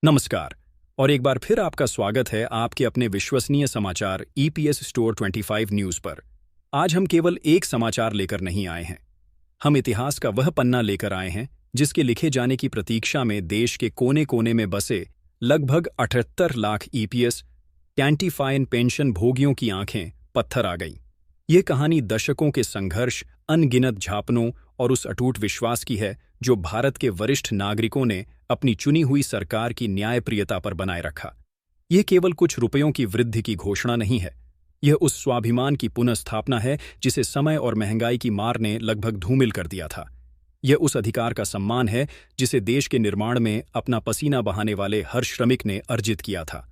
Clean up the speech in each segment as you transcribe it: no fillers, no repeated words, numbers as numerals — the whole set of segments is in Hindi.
नमस्कार। और एक बार फिर आपका स्वागत है आपके अपने विश्वसनीय समाचार ईपीएस स्टोर 25 न्यूज पर। आज हम केवल एक समाचार लेकर नहीं आए हैं। हम इतिहास का वह पन्ना लेकर आए हैं जिसके लिखे जाने की प्रतीक्षा में देश के कोने कोने में बसे लगभग 78 लाख ईपीएस कैंटीफाइन पेंशन भोगियों की आंखें पत्थर आ गईं। ये कहानी दशकों के संघर्ष, अनगिनत झापनों और उस अटूट विश्वास की है जो भारत के वरिष्ठ नागरिकों ने अपनी चुनी हुई सरकार की न्यायप्रियता पर बनाए रखा। यह केवल कुछ रुपयों की वृद्धि की घोषणा नहीं है। यह उस स्वाभिमान की पुनर्स्थापना है जिसे समय और महंगाई की मार ने लगभग धूमिल कर दिया था। यह उस अधिकार का सम्मान है जिसे देश के निर्माण में अपना पसीना बहाने वाले हर श्रमिक ने अर्जित किया था।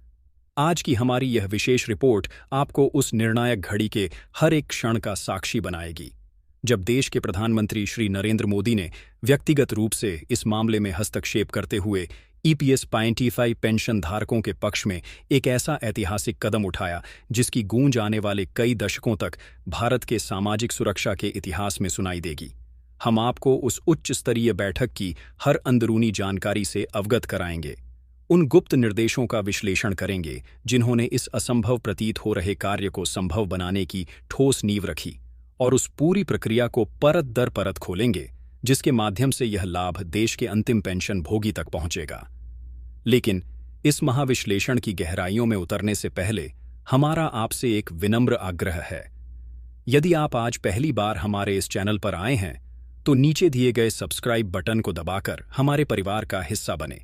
आज की हमारी यह विशेष रिपोर्ट आपको उस निर्णायक घड़ी के हर एक क्षण का साक्षी बनाएगी जब देश के प्रधानमंत्री श्री नरेंद्र मोदी ने व्यक्तिगत रूप से इस मामले में हस्तक्षेप करते हुए ईपीएस 25 पेंशन धारकों के पक्ष में एक ऐसा ऐतिहासिक कदम उठाया जिसकी गूंज आने वाले कई दशकों तक भारत के सामाजिक सुरक्षा के इतिहास में सुनाई देगी। हम आपको उस उच्च स्तरीय बैठक की हर अंदरूनी जानकारी से अवगत कराएंगे, उन गुप्त निर्देशों का विश्लेषण करेंगे जिन्होंने इस असंभव प्रतीत हो रहे कार्य को संभव बनाने की ठोस नींव रखी, और उस पूरी प्रक्रिया को परत दर परत खोलेंगे जिसके माध्यम से यह लाभ देश के अंतिम पेंशन भोगी तक पहुंचेगा। लेकिन इस महाविश्लेषण की गहराइयों में उतरने से पहले हमारा आपसे एक विनम्र आग्रह है। यदि आप आज पहली बार हमारे इस चैनल पर आए हैं तो नीचे दिए गए सब्सक्राइब बटन को दबाकर हमारे परिवार का हिस्सा बने।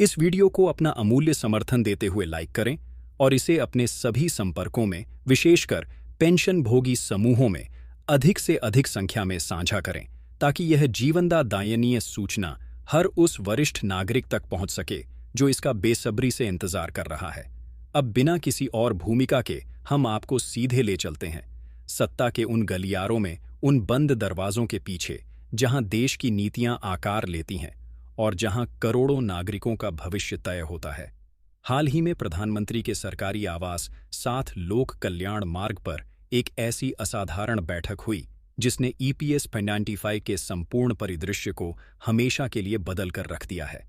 इस वीडियो को अपना अमूल्य समर्थन देते हुए लाइक करें और इसे अपने सभी संपर्कों में, विशेषकर पेंशन भोगी समूहों में अधिक से अधिक संख्या में साझा करें ताकि यह जीवनदायिनी सूचना हर उस वरिष्ठ नागरिक तक पहुंच सके जो इसका बेसब्री से इंतजार कर रहा है। अब बिना किसी और भूमिका के हम आपको सीधे ले चलते हैं सत्ता के उन गलियारों में, उन बंद दरवाजों के पीछे जहां देश की नीतियां आकार लेती हैं और जहां करोड़ों नागरिकों का भविष्य तय होता है। हाल ही में प्रधानमंत्री के सरकारी आवास 7 लोक कल्याण मार्ग पर एक ऐसी असाधारण बैठक हुई जिसने ईपीएस 25 के संपूर्ण परिदृश्य को हमेशा के लिए बदल कर रख दिया है।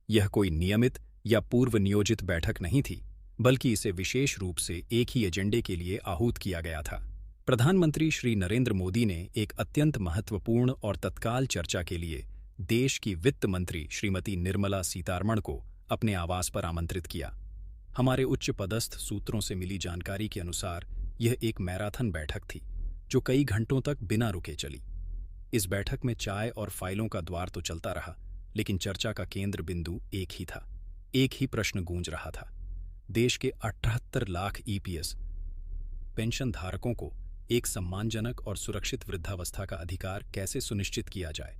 यह कोई नियमित या पूर्व नियोजित बैठक नहीं थी, बल्कि इसे विशेष रूप से एक ही एजेंडे के लिए आहूत किया गया था। प्रधानमंत्री श्री नरेंद्र मोदी ने एक अत्यंत महत्वपूर्ण और तत्काल चर्चा के लिए देश की वित्त मंत्री श्रीमती निर्मला सीतारमण को अपने आवास पर आमंत्रित किया। हमारे उच्च पदस्थ सूत्रों से मिली जानकारी के अनुसार यह एक मैराथन बैठक थी जो कई घंटों तक बिना रुके चली। इस बैठक में चाय और फाइलों का द्वार तो चलता रहा, लेकिन चर्चा का केंद्र बिंदु एक ही था। एक ही प्रश्न गूंज रहा था, देश के 78 लाख ईपीएस पेंशन धारकों को एक सम्मानजनक और सुरक्षित वृद्धावस्था का अधिकार कैसे सुनिश्चित किया जाए।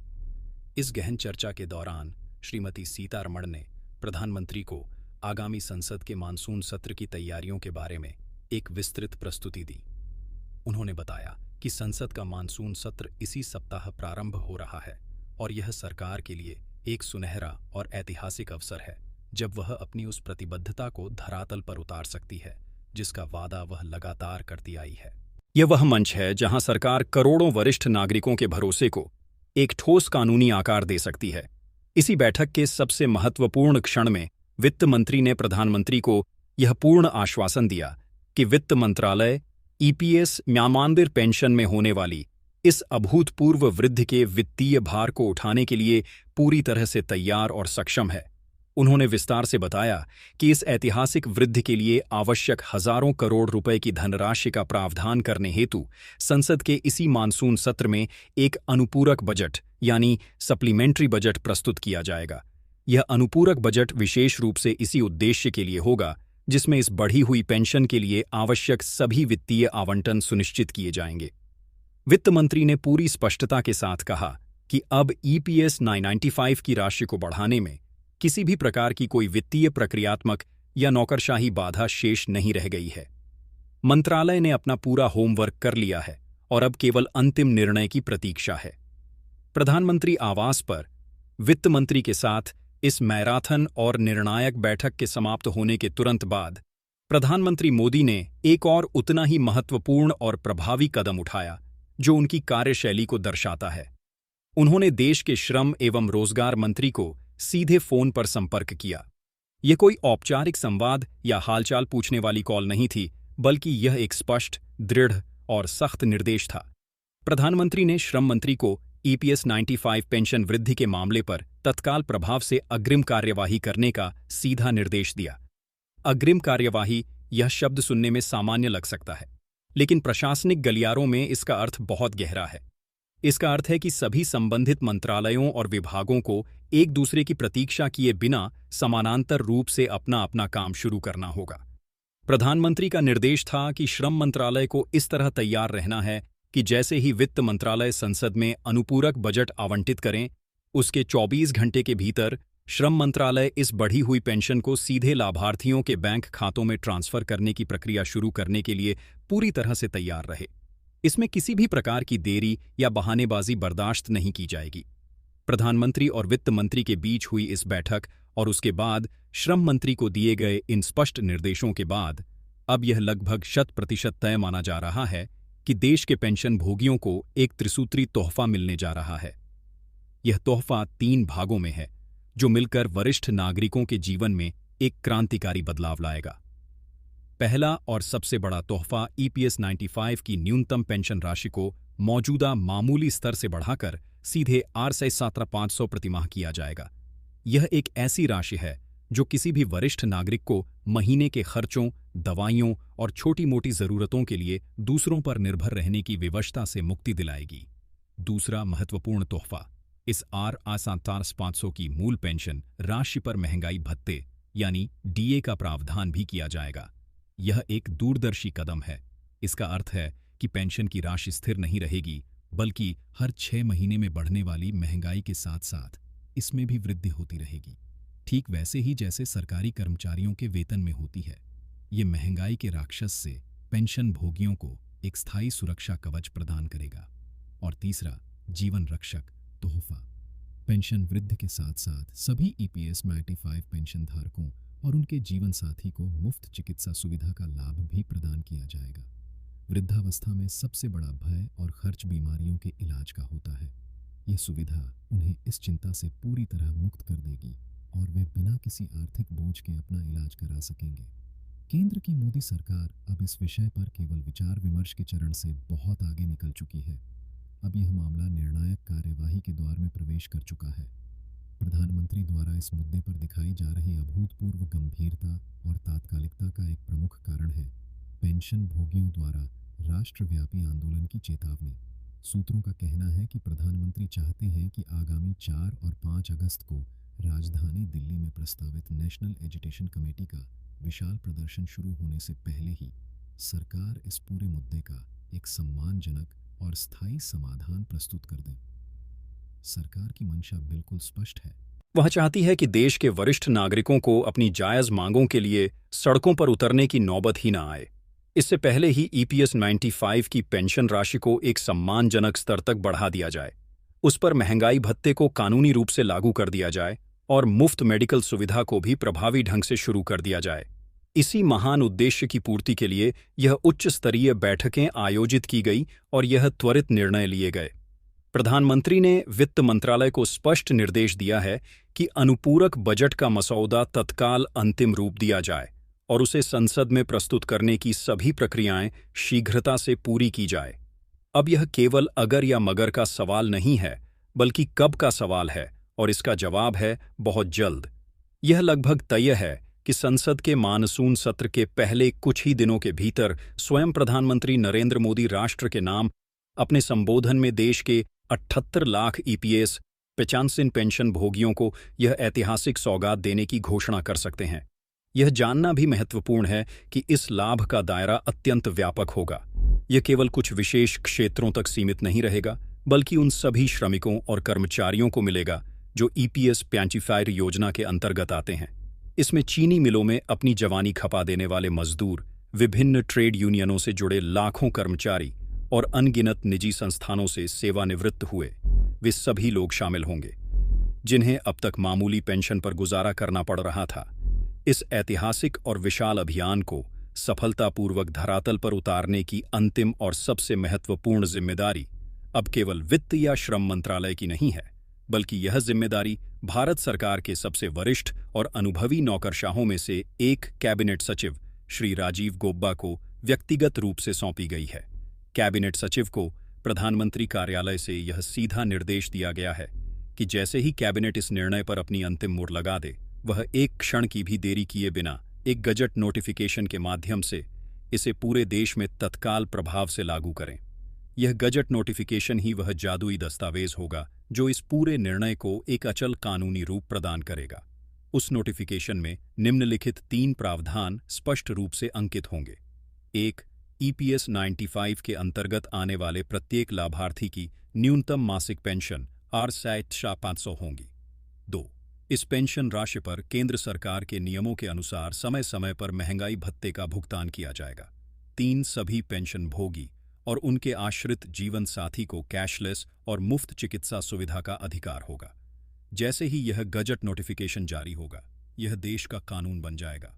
इस गहन चर्चा के दौरान श्रीमती सीतारमण ने प्रधानमंत्री को आगामी संसद के मानसून सत्र की तैयारियों के बारे में एक विस्तृत प्रस्तुति दी। उन्होंने बताया कि संसद का मानसून सत्र इसी सप्ताह प्रारंभ हो रहा है और यह सरकार के लिए एक सुनहरा और ऐतिहासिक अवसर है जब वह अपनी उस प्रतिबद्धता को धरातल पर उतार सकती है जिसका वादा वह लगातार करती आई है। यह वह मंच है जहां सरकार करोड़ों वरिष्ठ नागरिकों के भरोसे को एक ठोस कानूनी आकार दे सकती है। इसी बैठक के सबसे महत्वपूर्ण क्षण में वित्त मंत्री ने प्रधानमंत्री को यह पूर्ण आश्वासन दिया कि वित्त मंत्रालय ईपीएस म्यामांदिर पेंशन में होने वाली इस अभूतपूर्व वृद्धि के वित्तीय भार को उठाने के लिए पूरी तरह से तैयार और सक्षम है। उन्होंने विस्तार से बताया कि इस ऐतिहासिक वृद्धि के लिए आवश्यक हजारों करोड़ रुपए की धनराशि का प्रावधान करने हेतु संसद के इसी मानसून सत्र में एक अनुपूरक बजट यानी सप्लीमेंट्री बजट प्रस्तुत किया जाएगा। यह अनुपूरक बजट विशेष रूप से इसी उद्देश्य के लिए होगा जिसमें इस बढ़ी हुई पेंशन के लिए आवश्यक सभी वित्तीय आवंटन सुनिश्चित किए जाएंगे। वित्त मंत्री ने पूरी स्पष्टता के साथ कहा कि अब ईपीएस 995 की राशि को बढ़ाने में किसी भी प्रकार की कोई वित्तीय, प्रक्रियात्मक या नौकरशाही बाधा शेष नहीं रह गई है। मंत्रालय ने अपना पूरा होमवर्क कर लिया है और अब केवल अंतिम निर्णय की प्रतीक्षा है। प्रधानमंत्री आवास पर वित्त मंत्री के साथ इस मैराथन और निर्णायक बैठक के समाप्त होने के तुरंत बाद प्रधानमंत्री मोदी ने एक और उतना ही महत्वपूर्ण और प्रभावी कदम उठाया जो उनकी कार्यशैली को दर्शाता है। उन्होंने देश के श्रम एवं रोजगार मंत्री को सीधे फोन पर संपर्क किया यह कोई औपचारिक संवाद या हालचाल पूछने वाली कॉल नहीं थी, बल्कि यह एक स्पष्ट, दृढ़ और सख्त निर्देश था। प्रधानमंत्री ने श्रम मंत्री को ईपीएस 95 पेंशन वृद्धि के मामले पर तत्काल प्रभाव से अग्रिम कार्यवाही करने का सीधा निर्देश दिया। अग्रिम कार्यवाही, यह शब्द सुनने में सामान्य लग सकता है, लेकिन प्रशासनिक गलियारों में इसका अर्थ बहुत गहरा है। इसका अर्थ है कि सभी संबंधित मंत्रालयों और विभागों को एक दूसरे की प्रतीक्षा किए बिना समानांतर रूप से अपना अपना काम शुरू करना होगा। प्रधानमंत्री का निर्देश था कि श्रम मंत्रालय को इस तरह तैयार रहना है कि जैसे ही वित्त मंत्रालय संसद में अनुपूरक बजट आवंटित करें, उसके 24 घंटे के भीतर श्रम मंत्रालय इस बढ़ी हुई पेंशन को सीधे लाभार्थियों के बैंक खातों में ट्रांसफर करने की प्रक्रिया शुरू करने के लिए पूरी तरह से तैयार रहे। इसमें किसी भी प्रकार की देरी या बहानेबाजी बर्दाश्त नहीं की जाएगी। प्रधानमंत्री और वित्त मंत्री के बीच हुई इस बैठक और उसके बाद श्रम मंत्री को दिए गए इन स्पष्ट निर्देशों के बाद अब यह लगभग 100% तय माना जा रहा है कि देश के पेंशन भोगियों को एक त्रिसूत्री तोहफा मिलने जा रहा है। यह तोहफा 3 भागों में है, जो मिलकर वरिष्ठ नागरिकों के जीवन में एक क्रांतिकारी बदलाव लाएगा। पहला और सबसे बड़ा तोहफा ईपीएस 95 की न्यूनतम पेंशन राशि को मौजूदा मामूली स्तर से बढ़ाकर सीधे 8,17,500 प्रतिमाह किया जाएगा। यह एक ऐसी राशि है जो किसी भी वरिष्ठ नागरिक को महीने के खर्चों, दवाइयों और छोटी-मोटी जरूरतों के लिए दूसरों पर निर्भर रहने की विवशता से मुक्ति दिलाएगी। दूसरा महत्वपूर्ण तोहफा, इस 8,17,500 की मूल पेंशन राशि पर महंगाई भत्ते यानी डीए का प्रावधान भी किया जाएगा। यह एक दूरदर्शी कदम है। इसका अर्थ है कि पेंशन की राशि स्थिर नहीं रहेगी, बल्कि हर 6 महीने में बढ़ने वाली महंगाई के साथ साथ इसमें भी वृद्धि होती रहेगी, ठीक वैसे ही जैसे सरकारी कर्मचारियों के वेतन में होती है। ये महंगाई के राक्षस से पेंशन भोगियों को एक स्थायी सुरक्षा कवच प्रदान करेगा। और तीसरा, जीवन रक्षक तोहफा। पेंशन वृद्धि के साथ साथ सभी ईपीएस 95 पेंशन धारकों और उनके जीवन साथी को मुफ्त चिकित्सा सुविधा का लाभ भी प्रदान किया जाएगा। वृद्धावस्था में सबसे बड़ा भय और खर्च बीमारियों के इलाज का होता है। यह सुविधा उन्हें इस चिंता से पूरी तरह मुक्त कर देगी और वे बिना किसी आर्थिक बोझ के अपना इलाज करा सकेंगे। केंद्र की मोदी सरकार अब इस विषय पर केवल विचार विमर्श के चरण से बहुत आगे निकल चुकी है। अब यह मामला निर्णायक कार्यवाही के द्वार में प्रवेश कर चुका है। प्रधानमंत्री द्वारा इस मुद्दे पर दिखाई जा रही अभूतपूर्व गंभीरता और तात्कालिकता का एक प्रमुख कारण है पेंशन भोगियों द्वारा राष्ट्रव्यापी आंदोलन की चेतावनी। सूत्रों का कहना है कि प्रधानमंत्री चाहते हैं कि आगामी 4 और 5 अगस्त को राजधानी दिल्ली में प्रस्तावित नेशनल एजुटेशन कमेटी का विशाल प्रदर्शन शुरू होने से पहले ही सरकार इस पूरे मुद्दे का एक सम्मानजनक और स्थायी समाधान प्रस्तुत कर दे। सरकार की मंशा बिल्कुल स्पष्ट है। वह चाहती है कि देश के वरिष्ठ नागरिकों को अपनी जायज मांगों के लिए सड़कों पर उतरने की नौबत ही न आए। इससे पहले ही ईपीएस 95 की पेंशन राशि को एक सम्मानजनक स्तर तक बढ़ा दिया जाए, उस पर महंगाई भत्ते को कानूनी रूप से लागू कर दिया जाए और मुफ्त मेडिकल सुविधा को भी प्रभावी ढंग से शुरू कर दिया जाए। इसी महान उद्देश्य की पूर्ति के लिए यह उच्च स्तरीय बैठकें आयोजित की गई और यह त्वरित निर्णय लिए गए। प्रधानमंत्री ने वित्त मंत्रालय को स्पष्ट निर्देश दिया है कि अनुपूरक बजट का मसौदा तत्काल अंतिम रूप दिया जाए और उसे संसद में प्रस्तुत करने की सभी प्रक्रियाएं शीघ्रता से पूरी की जाए। अब यह केवल अगर या मगर का सवाल नहीं है, बल्कि कब का सवाल है और इसका जवाब है बहुत जल्द। यह लगभग तय है कि संसद के मानसून सत्र के पहले कुछ ही दिनों के भीतर स्वयं प्रधानमंत्री नरेंद्र मोदी राष्ट्र के नाम अपने संबोधन में देश के 78 लाख ईपीएस 95 पेंशन भोगियों को यह ऐतिहासिक सौगात देने की घोषणा कर सकते हैं। यह जानना भी महत्वपूर्ण है कि इस लाभ का दायरा अत्यंत व्यापक होगा। यह केवल कुछ विशेष क्षेत्रों तक सीमित नहीं रहेगा, बल्कि उन सभी श्रमिकों और कर्मचारियों को मिलेगा जो ईपीएस 95 योजना के अंतर्गत आते हैं। इसमें चीनी मिलों में अपनी जवानी खपा देने वाले मजदूर, विभिन्न ट्रेड यूनियनों से जुड़े लाखों कर्मचारी और अनगिनत निजी संस्थानों से सेवानिवृत्त हुए वे सभी लोग शामिल होंगे, जिन्हें अब तक मामूली पेंशन पर गुजारा करना पड़ रहा था। इस ऐतिहासिक और विशाल अभियान को सफलतापूर्वक धरातल पर उतारने की अंतिम और सबसे महत्वपूर्ण जिम्मेदारी अब केवल वित्त या श्रम मंत्रालय की नहीं है, बल्कि यह जिम्मेदारी भारत सरकार के सबसे वरिष्ठ और अनुभवी नौकरशाहों में से एक कैबिनेट सचिव श्री राजीव गौबा को व्यक्तिगत रूप से सौंपी गई है। कैबिनेट सचिव को प्रधानमंत्री कार्यालय से यह सीधा निर्देश दिया गया है कि जैसे ही कैबिनेट इस निर्णय पर अपनी अंतिम मुहर लगा दे, वह एक क्षण की भी देरी किए बिना एक गजट नोटिफिकेशन के माध्यम से इसे पूरे देश में तत्काल प्रभाव से लागू करें। यह गजट नोटिफिकेशन ही वह जादुई दस्तावेज होगा जो इस पूरे निर्णय को एक अचल कानूनी रूप प्रदान करेगा। उस नोटिफिकेशन में निम्नलिखित 3 प्रावधान स्पष्ट रूप से अंकित होंगे। 1. ईपीएस 95 के अंतर्गत आने वाले प्रत्येक लाभार्थी की न्यूनतम मासिक पेंशन ₹500 होंगी। 2. इस पेंशन राशि पर केंद्र सरकार के नियमों के अनुसार समय समय पर महंगाई भत्ते का भुगतान किया जाएगा। 3. सभी पेंशन भोगी और उनके आश्रित जीवन साथी को कैशलेस और मुफ्त चिकित्सा सुविधा का अधिकार होगा। जैसे ही यह गजट नोटिफिकेशन जारी होगा, यह देश का कानून बन जाएगा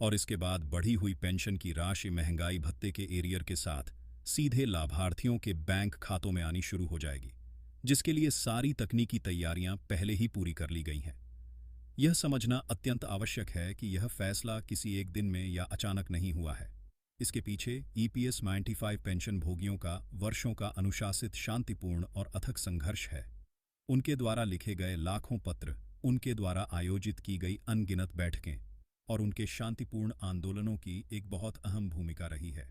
और इसके बाद बढ़ी हुई पेंशन की राशि महंगाई भत्ते के एरियर के साथ सीधे लाभार्थियों के बैंक खातों में आनी शुरू हो जाएगी, जिसके लिए सारी तकनीकी तैयारियां पहले ही पूरी कर ली गई हैं। यह समझना अत्यंत आवश्यक है कि यह फैसला किसी एक दिन में या अचानक नहीं हुआ है। इसके पीछे ईपीएस 95 पेंशन भोगियों का वर्षों का अनुशासित, शांतिपूर्ण और अथक संघर्ष है। उनके द्वारा लिखे गए लाखों पत्र, उनके द्वारा आयोजित की गई अनगिनत बैठकें और उनके शांतिपूर्ण आंदोलनों की एक बहुत अहम भूमिका रही है।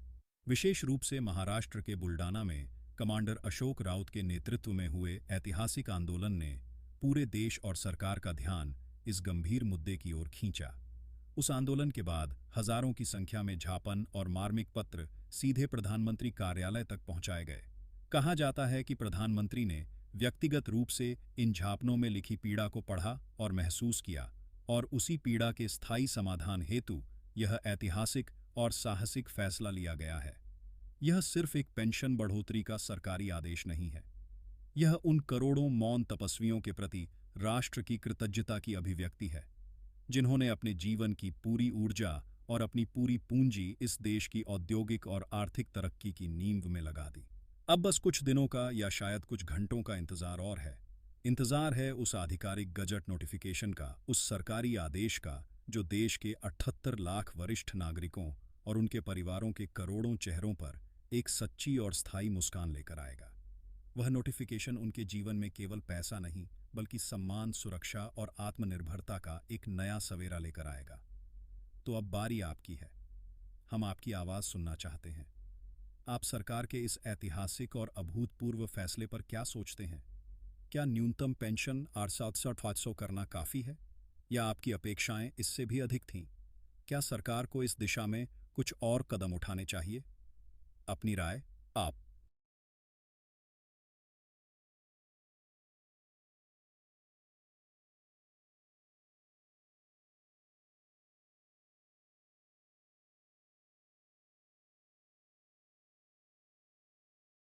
विशेष रूप से महाराष्ट्र के बुल्डाना में कमांडर अशोक राउत के नेतृत्व में हुए ऐतिहासिक आंदोलन ने पूरे देश और सरकार का ध्यान इस गंभीर मुद्दे की ओर खींचा। उस आंदोलन के बाद हजारों की संख्या में ज्ञापन और मार्मिक पत्र सीधे प्रधानमंत्री कार्यालय तक पहुंचाए गए। कहा जाता है कि प्रधानमंत्री ने व्यक्तिगत रूप से इन ज्ञापनों में लिखी पीड़ा को पढ़ा और महसूस किया और उसी पीड़ा के स्थायी समाधान हेतु यह ऐतिहासिक और साहसिक फैसला लिया गया है। यह सिर्फ एक पेंशन बढ़ोतरी का सरकारी आदेश नहीं है। यह उन करोड़ों मौन तपस्वियों के प्रति राष्ट्र की कृतज्ञता की अभिव्यक्ति है, जिन्होंने अपने जीवन की पूरी ऊर्जा और अपनी पूरी पूंजी इस देश की औद्योगिक और आर्थिक तरक्की की नींव में लगा दी। अब बस कुछ दिनों का या शायद कुछ घंटों का इंतजार और है। इंतजार है उस आधिकारिक गजट नोटिफिकेशन का, उस सरकारी आदेश का जो देश के 78 लाख वरिष्ठ नागरिकों और उनके परिवारों के करोड़ों चेहरों पर एक सच्ची और स्थायी मुस्कान लेकर आएगा। वह नोटिफिकेशन उनके जीवन में केवल पैसा नहीं, बल्कि सम्मान, सुरक्षा और आत्मनिर्भरता का एक नया सवेरा लेकर आएगा। तो अब बारी आपकी है। हम आपकी आवाज़ सुनना चाहते हैं। आप सरकार के इस ऐतिहासिक और अभूतपूर्व फैसले पर क्या सोचते हैं? क्या न्यूनतम पेंशन 800 करना काफ़ी है, या आपकी अपेक्षाएं इससे भी अधिक थीं? क्या सरकार को इस दिशा में कुछ और कदम उठाने चाहिए? अपनी राय आप